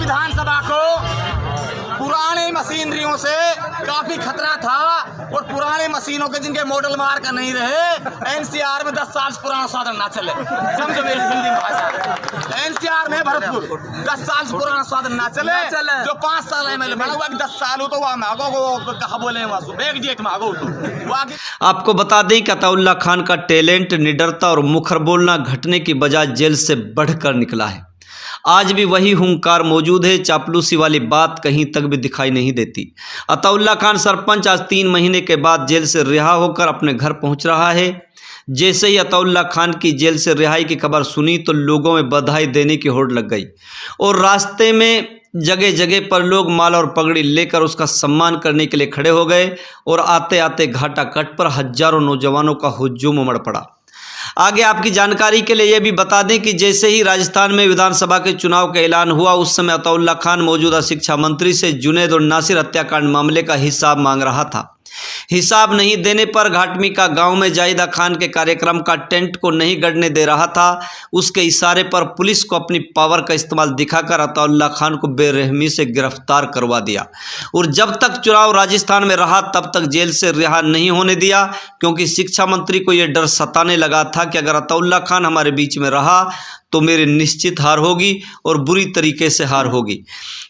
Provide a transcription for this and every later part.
विधानसभा को पुराने मशीनरियों से काफी खतरा था और पुराने मशीनों के जिनके मॉडल मार कर नहीं रहे। एनसीआर में 10 साल पुराना साधन ना चले, समझो मेरी हिंदी भाषा। एनसीआर में भरतपुर 10 साल पुराना साधन ना चले, जो 5 साल एमएलए बना हुआ 10 साल हो तो वहाँ मांगो वो कहा बोले एक डेट मांगो तो। आपको बता दें कि अताउल्ला खान का टैलेंट, निडरता और मुखर बोलना घटने की बजाय जेल से बढ़कर निकला है। आज भी वही हुंकार मौजूद है, चापलूसी वाली बात कहीं तक भी दिखाई नहीं देती। अताउल्ला खान सरपंच आज 3 महीने के बाद जेल से रिहा होकर अपने घर पहुंच रहा है। जैसे ही अताउल्ला खान की जेल से रिहाई की खबर सुनी तो लोगों में बधाई देने की होड़ लग गई और रास्ते में जगह जगह पर लोग माला और पगड़ी लेकर उसका सम्मान करने के लिए खड़े हो गए और आते आते घाटा कट पर हजारों नौजवानों का हुजूम उमड़ पड़ा। आगे आपकी जानकारी के लिए यह भी बता दें कि जैसे ही राजस्थान में विधानसभा के चुनाव का ऐलान हुआ उस समय अताउल्ला खान मौजूदा शिक्षा मंत्री से जुनैद और नासिर हत्याकांड मामले का हिसाब मांग रहा था। हिसाब नहीं देने पर घाटमी का गांव में जाहिदा खान के कार्यक्रम का टेंट को नहीं गड़ने दे रहा था। उसके इशारे पर पुलिस को अपनी पावर का इस्तेमाल दिखाकर अताउल्ला खान को बेरहमी से गिरफ्तार करवा दिया और जब तक चुनाव राजस्थान में रहा तब तक जेल से रिहा नहीं होने दिया, क्योंकि शिक्षा मंत्री को यह डर सताने लगा था कि अगर अताउल्ला खान हमारे बीच में रहा तो मेरी निश्चित हार होगी और बुरी तरीके से हार होगी।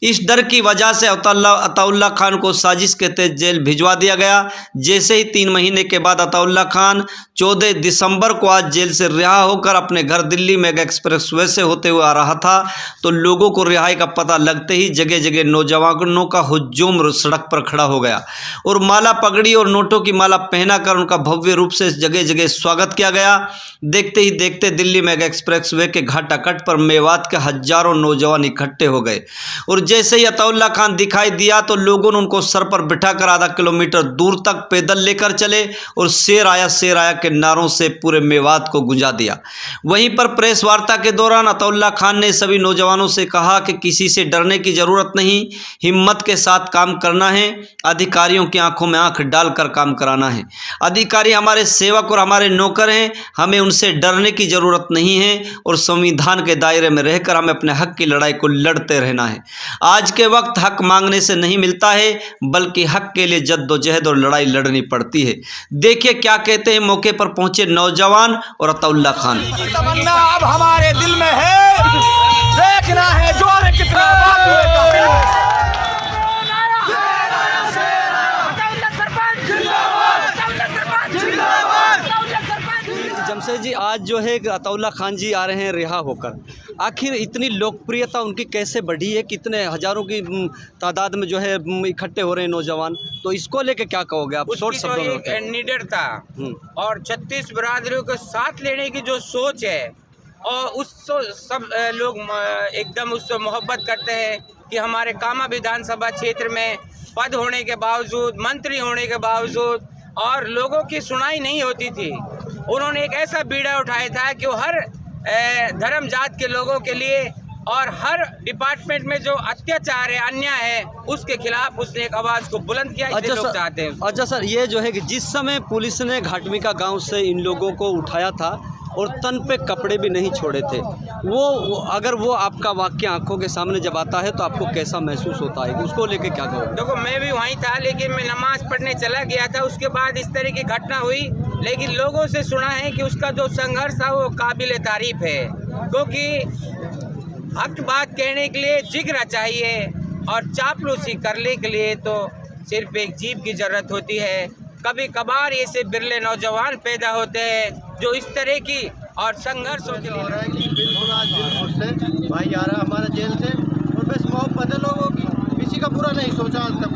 इस डर की वजह से अताउल्ला खान को साजिश के तहत जेल भिजवा दिया गया। जैसे ही 3 महीने के बाद अताउल्ला खान 14 दिसंबर को आज जेल से रिहा होकर अपने घर दिल्ली मेगा एक्सप्रेसवे से होते हुए आ रहा था तो लोगों को रिहाई का पता लगते ही जगह जगह नौजवानों का हुजूम सड़क पर खड़ा हो गया और माला पगड़ी और नोटों की माला पहनाकर उनका भव्य रूप से जगह जगह स्वागत किया गया। देखते ही देखते दिल्ली मेगा एक्सप्रेसवे के घाटाकट पर मेवात के हजारों नौजवान इकट्ठे हो गए और जैसे ही अताउल्ला खान दिखाई दिया तो लोगों ने उनको सर पर बिठाकर आधा किलोमीटर दूर तक पैदल लेकर चले और शेर आया के नारों से पूरे मेवात को गुंजा दिया। वहीं पर प्रेस वार्ता के दौरान अताउल्ला खान ने सभी नौजवानों से कहा कि किसी से डरने की जरूरत नहीं, हिम्मत के साथ काम करना है, अधिकारियों की आंखों में आंख डालकर काम कराना है। अधिकारी हमारे सेवक और हमारे नौकर हैं, हमें उनसे डरने की जरूरत नहीं है और संविधान के दायरे में रहकर हमें अपने हक की लड़ाई को लड़ते रहना है। आज के वक्त हक मांगने से नहीं मिलता है बल्कि हक के लिए जद्दोजहद और लड़ाई लड़नी पड़ती है। देखिए क्या कहते हैं मौके पर पहुंचे नौजवान और अताउल्ला खान। तमन्ना अब हमारे दिल में है, देखना है जोर कितना जमशेद जी, आज जो है अताउल्ला खान जी आ रहे हैं रिहा होकर, आखिर इतनी लोकप्रियता उनकी कैसे बढ़ी है? कितने हजारों की तादाद में जो है इकट्ठे हो रहे हैं नौजवान, तो इसको लेके क्या कहोगे आप? शॉर्ट शब्दों में। निडरता और 36 बिरादरियों को साथ लेने की जो सोच है और उससे सब लोग एकदम उससे मोहब्बत करते हैं कि हमारे कामा विधानसभा क्षेत्र में पद होने के बावजूद, मंत्री होने के बावजूद और लोगों की सुनाई नहीं होती थी, उन्होंने एक ऐसा बीड़ा उठाया था कि वो हर धर्म जात के लोगों के लिए और हर डिपार्टमेंट में जो अत्याचार है, अन्याय है, उसके खिलाफ उसने एक आवाज़ को बुलंद किया। अच्छा लोग चाहते हैं। अच्छा सर, ये जो है कि जिस समय पुलिस ने घाटमी का गांव से इन लोगों को उठाया था और तन पे कपड़े भी नहीं छोड़े थे, वो अगर वो आपका वाक्य आंखों के सामने जब आता है तो आपको कैसा महसूस होता है? उसको लेके क्या कहोगे? देखो, मैं भी वहीं था लेकिन मैं नमाज पढ़ने चला गया था। उसके बाद इस तरह की घटना हुई, लेकिन लोगों से सुना है कि उसका जो संघर्ष था वो काबिल तारीफ है, क्योंकि हक बात कहने के लिए जिग्र चाहिए और चापलूसी करने के लिए तो सिर्फ एक जीभ की ज़रूरत होती है। कभी कभार ऐसे बिरले नौजवान पैदा होते हैं जो इस तरह की और संघर्षों के लिए भाई आ रहा हमारा जेल से और बस मोहब्बत है लोगों की, किसी का बुरा नहीं सोचा आज तक।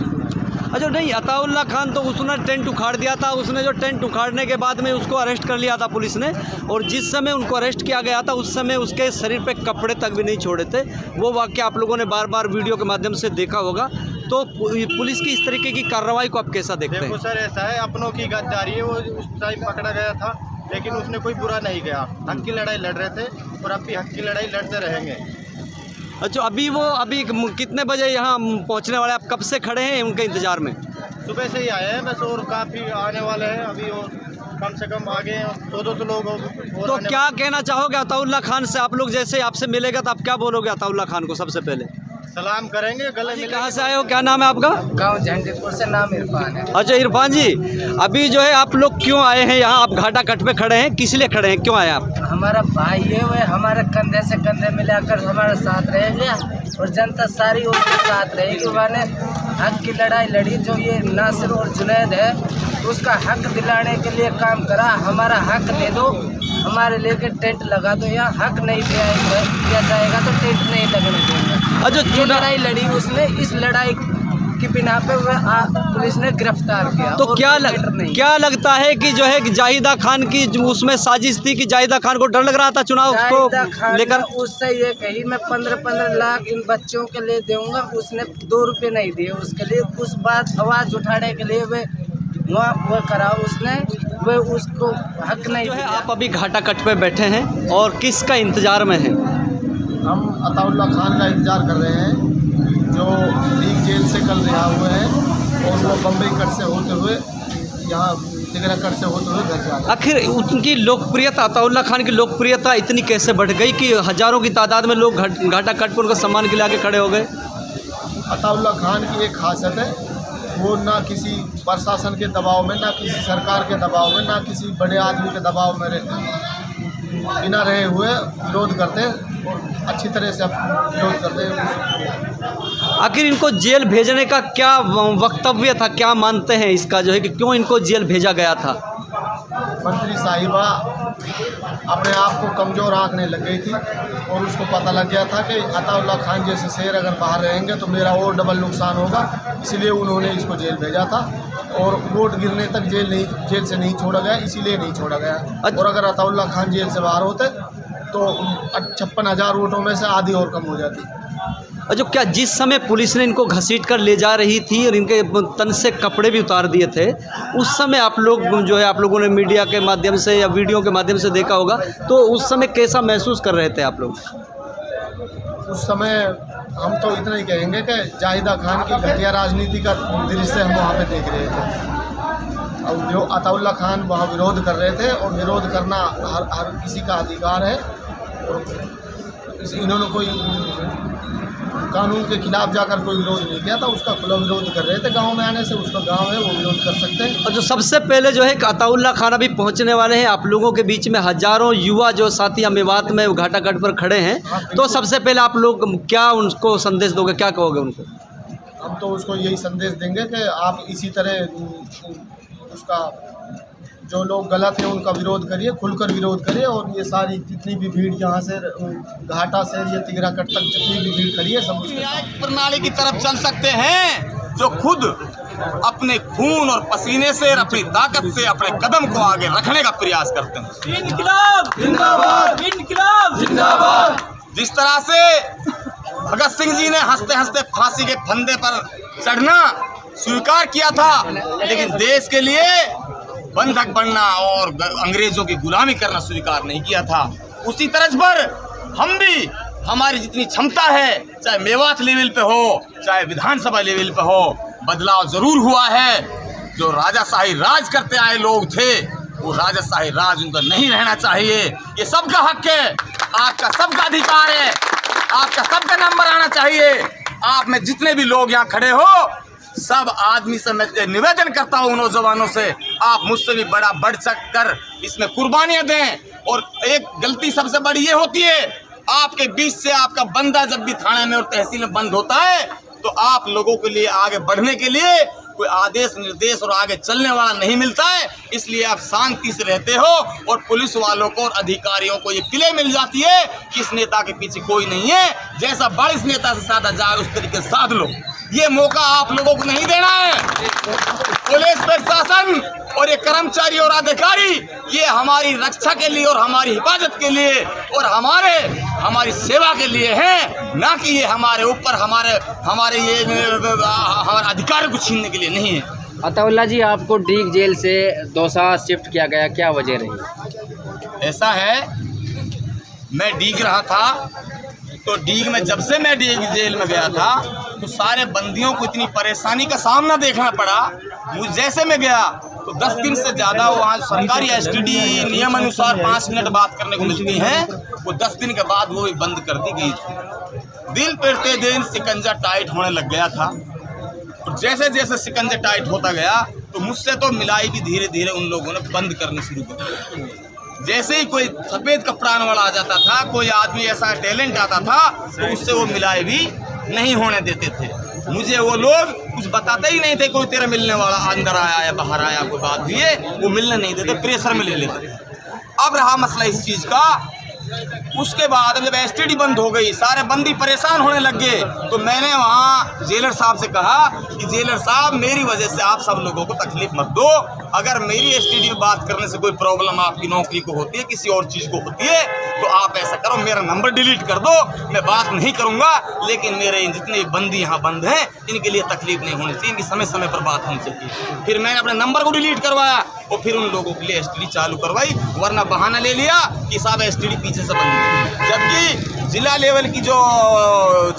अच्छा नहीं, अताउल्ला खान तो उसने टेंट उखाड़ दिया था, उसने जो टेंट उखाड़ने के बाद में उसको अरेस्ट कर लिया था पुलिस ने, और जिस समय उनको अरेस्ट किया गया था उस समय उसके शरीर पे कपड़े तक भी नहीं छोड़े थे। वो वाक़या आप लोगों ने बार बार वीडियो के माध्यम से देखा होगा। तो पुलिस की इस तरीके की कार्रवाई को आप कैसा देखते हैं? देखो सर, ऐसा है, अपनों की गद्दारी है। वो उस टाइम पकड़ा गया था लेकिन उसने कोई बुरा नहीं किया, हक की लड़ाई लड़ रहे थे और अब भी हक की लड़ाई लड़ते रहेंगे। अच्छा, अभी कितने बजे यहाँ पहुँचने वाले? आप कब से खड़े हैं उनके इंतज़ार में? सुबह से ही आए हैं बस, और काफ़ी आने वाले हैं अभी, और कम से कम आगे 100-200 लोग और तो क्या कहना चाहोगे अताउल्ला खान से? आप लोग जैसे आपसे मिलेगा तो आप क्या बोलोगे अताउल्ला खान को? सबसे पहले सलाम करेंगे, गले जी, मिलेंगे। कहाँ से आए हो, क्या नाम है आपका? गांव झंडेपुर से, नाम इरफान है। अच्छा इरफान जी, अभी जो है आप लोग क्यों आए हैं यहाँ? आप घाटा कट पे खड़े हैं, किस लिए खड़े हैं, क्यों आए आप? हमारा भाई है, वह हमारे कंधे से कंधे मिलाकर हमारे साथ रहेगा और जनता सारी उसके साथ रहेगी। मैंने हक की लड़ाई लड़ी, जो ये नासिर और जुनैद है उसका हक दिलाने के लिए काम करा। हमारा हक दे दो, हमारे लेके टेंट लगा दो, यहाँ हक नहीं दिया जाएगा तो टेंट नहीं लगने देंगे। अच्छा ये लड़ाई लड़ी उसने, इस लड़ाई की बिना पे पुलिस ने गिरफ्तार किया। तो और क्या लगता है कि जो है कि जाहिदा खान की उसमें साजिश थी कि जाहिदा खान को डर लग रहा था चुनाव को लेकर? उससे ये कही मैं 15-15 लाख इन बच्चों के लिए दूंगा, उसने 2 रुपये नहीं दिए उसके लिए। उस बात आवाज़ उठाने के लिए वो करा उसने, वो उसको हक नहीं जो है दिया। आप अभी घाटा कट पे बैठे हैं और किसका इंतजार में हैं? हम अताउल्ला खान का इंतजार कर रहे हैं, जो लीग जेल से कल रिहा हुए हैं और वो बम्बई कट से होते हुए यहाँ तिगरा कट से होते हुए घर जा रहे हैं। आखिर उनकी लोकप्रियता, अताउल्ला खान की लोकप्रियता इतनी कैसे बढ़ गई कि हजारों की तादाद में लोग घाटा कट पर उनका सम्मान के लिए आके खड़े हो गए? अताउल्ला खान की एक खासियत है, वो ना किसी प्रशासन के दबाव में, ना किसी सरकार के दबाव में, ना किसी बड़े आदमी के दबाव में बिना रहे हुए विरोध करते और अच्छी तरह से विरोध करते हैं। आखिर इनको जेल भेजने का क्या वक्तव्य था, क्या मानते हैं इसका जो है कि क्यों इनको जेल भेजा गया था? मंत्री साहिबा अपने आप को कमज़ोर आंकने लग गई थी और उसको पता लग गया था कि अताउल्ला खान जैसे शेर अगर बाहर रहेंगे तो मेरा और डबल नुकसान होगा, इसलिए उन्होंने इसको जेल भेजा था। और वोट गिरने तक जेल से नहीं छोड़ा गया, इसीलिए नहीं छोड़ा गया। और अगर अताउल्ला खान जेल से बाहर होते तो 56,000 वोटों में से आधी और कम हो जाती। और जो क्या जिस समय पुलिस ने इनको घसीट कर ले जा रही थी और इनके तन से कपड़े भी उतार दिए थे, उस समय आप लोग जो है, आप लोगों ने मीडिया के माध्यम से या वीडियो के माध्यम से देखा होगा, तो उस समय कैसा महसूस कर रहे थे आप लोग? उस समय हम तो इतना ही कहेंगे कि जाहिदा खान की घटिया राजनीति का दृश्य हम वहाँ पे देख रहे थे। और जो अताउल्ला खान वहाँ विरोध कर रहे थे, और विरोध करना हर किसी का अधिकार है। और इन्होंने कोई कानून के खिलाफ जाकर कोई विरोध नहीं किया था, उसका खुला विरोध कर रहे थे। गांव में आने से उसका गांव है, वो विरोध कर सकते हैं। और जो सबसे पहले जो है अताउल्ला खान अभी पहुंचने वाले हैं आप लोगों के बीच में, हजारों युवा जो साथी मेवात में घाटा कट पर खड़े हैं, तो सबसे पहले आप लोग क्या उनको संदेश दोगे, क्या कहोगे उनको? हम तो उसको यही संदेश देंगे कि आप इसी तरह उसका, जो लोग गलत हैं उनका विरोध करिए, खुलकर विरोध करिए। और ये सारी जितनी भी भीड़ यहाँ से घाटा से ये तिगरा कट तक जितनी भी भीड़ खड़ी है, सब न्यायिक प्रणाली की तरफ चल सकते हैं जो खुद अपने खून और पसीने से और अपनी ताकत से अपने कदम को आगे रखने का प्रयास करते हैं। इनकलाब जिंदाबाद, इनकलाब जिंदाबाद। जिस तरह से भगत सिंह जी ने हंसते हंसते फांसी के फंदे पर चढ़ना स्वीकार किया था, लेकिन देश के लिए बंधक बनना और अंग्रेजों की गुलामी करना स्वीकार नहीं किया था, उसी तरह पर हम भी, हमारी जितनी क्षमता है, चाहे मेवात लेवल पे हो, चाहे विधानसभा लेवल पे हो, बदलाव जरूर हुआ है। जो राजाशाही राज करते आए लोग थे, वो राजाशाही राज उनका नहीं रहना चाहिए। ये सबका हक है, आपका सबका अधिकार है, आपका सबका नंबर आना चाहिए। आप में जितने भी लोग यहाँ खड़े हो, सब आदमी से मैं निवेदन करता हूँ नौजवानों से, आप मुझसे भी बढ़ कर इसमें कुर्बानियाँ दें। और एक गलती सबसे बड़ी ये होती है, आपके बीच से आपका बंदा जब भी थाने में और तहसील में बंद होता है, तो आप लोगों के लिए आगे बढ़ने के लिए कोई आदेश निर्देश और आगे चलने वाला नहीं मिलता है। इसलिए आप शांति से रहते हो और पुलिस वालों को और अधिकारियों को ये किले मिल जाती है कि इस नेता के पीछे कोई नहीं है, जैसा बड़ इस नेता से साधा जाए उस तरीके से साध लो। ये मौका आप लोगों को नहीं देना है। पुलिस प्रशासन और ये कर्मचारी और अधिकारी ये हमारी रक्षा के लिए और हमारी हिफाजत के लिए और हमारी सेवा के लिए हैं, ना कि ये हमारे ऊपर हमारे अधिकार को छीनने के लिए नहीं है। अताउल्ला जी, आपको डीग जेल से दौसा शिफ्ट किया गया, क्या वजह रही? ऐसा है, मैं डीग रहा था, तो डीग में जब से मैं डीग जेल में गया था तो सारे बंदियों को इतनी परेशानी का सामना देखना पड़ा। मुझ जैसे मैं गया तो 10 दिन से ज़्यादा वहाँ सरकारी एसटीडी नियम अनुसार 5 मिनट बात करने को मिलती है, वो 10 दिन के बाद वो भी बंद कर दी गई थी। दिल पड़ते दिन शिकंजा टाइट होने लग गया था। और जैसे जैसे शिकंजा टाइट होता गया तो मुझसे तो मिलाई भी धीरे धीरे उन लोगों ने बंद करनी शुरू कर दी। जैसे ही कोई सफ़ेद कपड़ान वाला आ जाता था, कोई आदमी ऐसा टैलेंट आता था, तो उससे वो मिलाई भी नहीं होने देते थे। मुझे वो लोग कुछ बताते ही नहीं थे, कोई तेरा मिलने वाला अंदर आया या बाहर आया, कोई बात हुई है, वो मिलने नहीं देते, प्रेशर में ले लेते। अब रहा मसला इस चीज़ का, उसके बाद जब एसटीडी बंद हो गई, सारे बंदी परेशान होने लग गए, तो मैंने वहाँ जेलर साहब से कहा कि जेलर साहब, मेरी वजह से आप सब लोगों को तकलीफ मत दो। अगर मेरी एसटीडी में बात करने से कोई प्रॉब्लम आपकी नौकरी को होती है, किसी और चीज़ को होती है, तो आप ऐसा करो, मेरा नंबर डिलीट कर दो, मैं बात नहीं करूँगा, लेकिन मेरे जितने बंदी यहाँ बंद हैं इनके लिए तकलीफ नहीं होनी चाहिए, इनकी समय समय पर बात होनी चाहिए। फिर मैंने अपने नंबर को डिलीट करवाया और फिर उन लोगों के लिए एसटीडी चालू करवाई, वरना बहाना ले लिया कि साहब एसटीडी पीछे से बंद। जबकि जिला लेवल की जो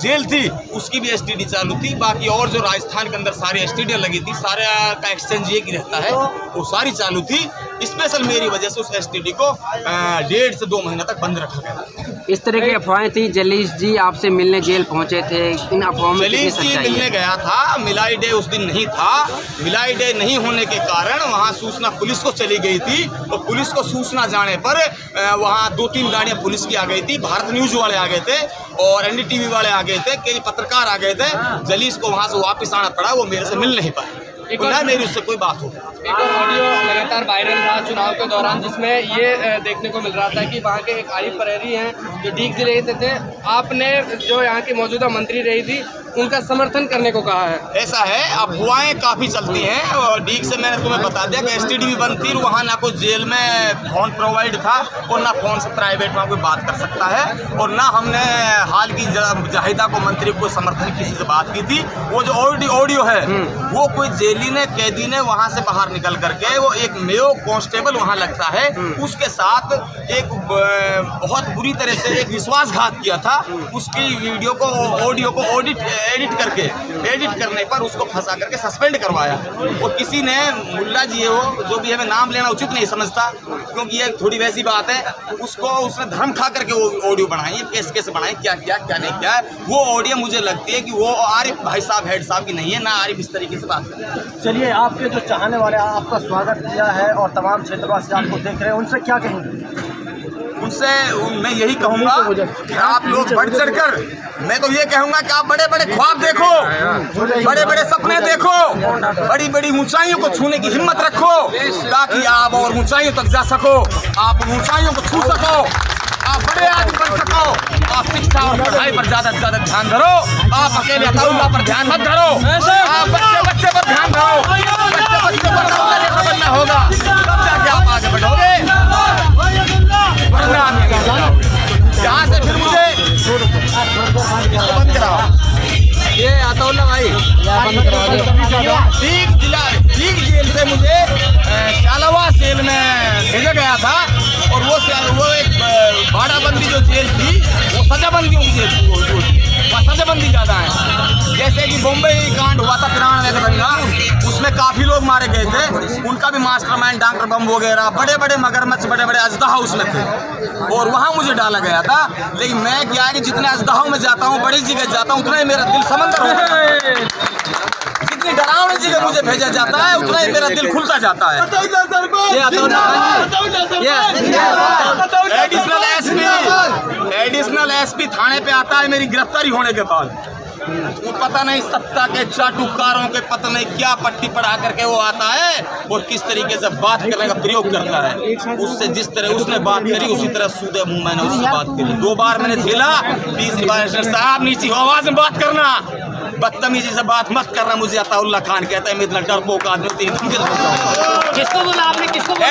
जेल थी उसकी भी एसटीडी चालू थी, बाकी और जो राजस्थान के अंदर सारी एसटीडी लगी थी, सारे का एक्सचेंज एक ही रहता है, वो सारी चालू थी। स्पेशल मेरी वजह से उस एसटीडी को 1.5 से 2 महीना तक बंद रखा गया। इस तरह की अफवाहें थी। जलीस जी आपसे मिलने जेल पहुंचे थे, इन अफवाहों में कितनी जलीस जी सच्चाई मिलने है? गया था, मिलाई डे उस दिन नहीं था। मिलाई डे नहीं होने के कारण वहाँ सूचना पुलिस को चली गई थी, और पुलिस को सूचना जाने पर वहाँ 2-3 गाड़ियाँ पुलिस की आ गई थी, भारत न्यूज़ वाले आ गए थे और एनडीटीवी वाले आ गए थे, कई पत्रकार आ गए थे। जलीस को वहाँ से वापस आना पड़ा, वो मेरे से मिल नहीं पाए, ना मेरी उससे कोई बात हो। एक और ऑडियो लगातार वायरल रहा चुनाव के दौरान, जिसमें ये देखने को मिल रहा था कि वहाँ के एक आरिफ परेरी हैं जो डीग जिले से थे, आपने जो यहाँ की मौजूदा मंत्री रही थी उनका समर्थन करने को कहा है। ऐसा है, अफवाहें काफ़ी चलती हैं, और डीग से मैंने तुम्हें बता दिया कि एसटीडी भी बंद थी, वहाँ ना कोई जेल में फ़ोन प्रोवाइड था और ना फ़ोन से प्राइवेट वहाँ कोई बात कर सकता है, और ना हमने हाल की जाहिदा को मंत्री को समर्थन किसी से बात की थी। वो जो ऑडियो है वो कोई जेली ने, कैदी ने वहाँ से बाहर निकल करके, वो एक मेयो कांस्टेबल वहाँ लगता है, उसके साथ एक बहुत बुरी तरह से एक विश्वासघात किया था। उसकी वीडियो को, ऑडियो को एडिट करने पर उसको फंसा करके सस्पेंड करवाया। और किसी ने, मुल्ला जी है वो, जो भी है, मैं नाम लेना उचित नहीं समझता क्योंकि ये थोड़ी वैसी बात है, उसको उसने धर्म खा करके वो ऑडियो बनाई, कैसे बनाई, क्या किया क्या नहीं किया। वो ऑडियो मुझे लगती है कि वो आरिफ भाई साहब, हेड साहब की नहीं है, ना आरिफ इस तरीके से बात करते। चलिए, आपके जो चाहने वाले आपका स्वागत किया है और तमाम क्षेत्रवासी आपको देख रहे हैं, उनसे क्या कहेंगे? उनसे मैं यही कहूँगा कि आप लोग बढ़ चढ़ कर, मैं तो ये कहूँगा कि आप बड़े बड़े ख्वाब देखो, बड़े बड़े सपने देखो, बड़ी बड़ी ऊंचाइयों को छूने की हिम्मत रखो, ताकि आप और ऊंचाइयों तक जा सको, आप ऊंचाइयों को छू सको, आप बड़े आदमी बन सको। आप शिक्षा और पढ़ाई पर ज़्यादा से ज़्यादा ध्यान धरो, आप अकेले अताउल्लाह पर ध्यान मत धरो, आप बच्चे पर ध्यान धरो, बच्चे पर बनना होगा, तब जाके आप आगे बढ़ोगे। यहाँ से फिर मुझे बंद कराओ, ये अताउल्लाह भाई, ठीक जेल से मुझे शालावा जेल में भेजा गया था, और वो एक भाड़ाबंदी जो जेल थी, वो सजाबंदियों की जेल थी, वहाँ सजाबंदी ज़्यादा है। जैसे कि बम्बई कांड हुआ था 93 का दंगा, उसमें काफ़ी लोग मारे गए थे, उनका भी मास्टरमाइंड डॉक्टर बम वगैरह, बड़े बड़े मगरमच्छ, बड़े बड़े अजदहा उसमें थे, और वहाँ मुझे डाला गया था। लेकिन मैं क्या है कि जितने अजदहाओं में जाता हूँ, बड़ी जगह जाता हूँ, उतना ही मेरा दिल समंदर होता है। जितनी डरावनी जगह मुझे भेजा जाता है, उतना ही मेरा दिल खुलता जाता है। एडिशनल एसपी थाने पे आता है मेरी गिरफ्तारी होने के बाद, वो पता नहीं सत्ता के चाटुकारों के पता नहीं क्या पट्टी पढ़ा करके वो आता है और किस तरीके से बात करने का प्रयोग करता है। उससे जिस तरह उसने बात करी उसी तरह सूदे मुंह मैंने उससे बात करी। 2 बार मैंने झेला, 30 बार साहब नीची आवाज में बात करना, बदतमीजी से बात मत करना। मुझे अताउल्लाह खान कहता है, मैं इतना डरपोक आदमी किसको बोला आपने? किसको बोला?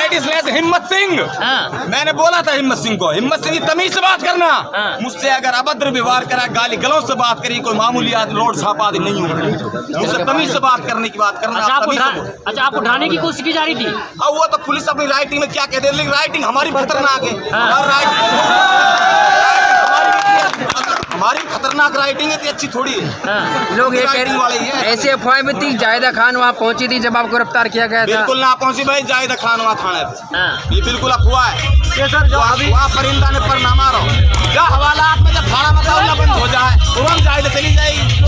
हिम्मत सिंह। मैंने बोला था हिम्मत सिंह को, हिम्मत सिंह तमीज से बात करना। मुझसे अगर अभद्र व्यवहार करा, गाली गलौज से बात करी, कोई मामूली आदमी रोड छापा आदमी नहीं हूँ, मुझसे तमीज से बात करने की बात करना। अच्छा, आप उठाने की कोशिश की जा रही थी? अब वो तो पुलिस अपनी राइटिंग में क्या कहते हैं, लेकिन राइटिंग हमारी खतरनाक है। हमारी खतरनाक राइटिंग है तो अच्छी थोड़ी है। लोग ये कह राइटिंग वाली है। ऐसे अफवाहें भी थी जाहिदा खान वहाँ पहुंची थी जब आपको गिरफ्तार किया गया था। बिल्कुल ना पहुंची भाई जाहिदा खान वहाँ थाने पे। ये बिल्कुल अफवाह है। ये सर जो अभी वहाँ परिंदा ने पर ना मारो। जब हवालात में जब थाना मकाबला बंद हो जाए तो हम जाहिदा चली जाएगी।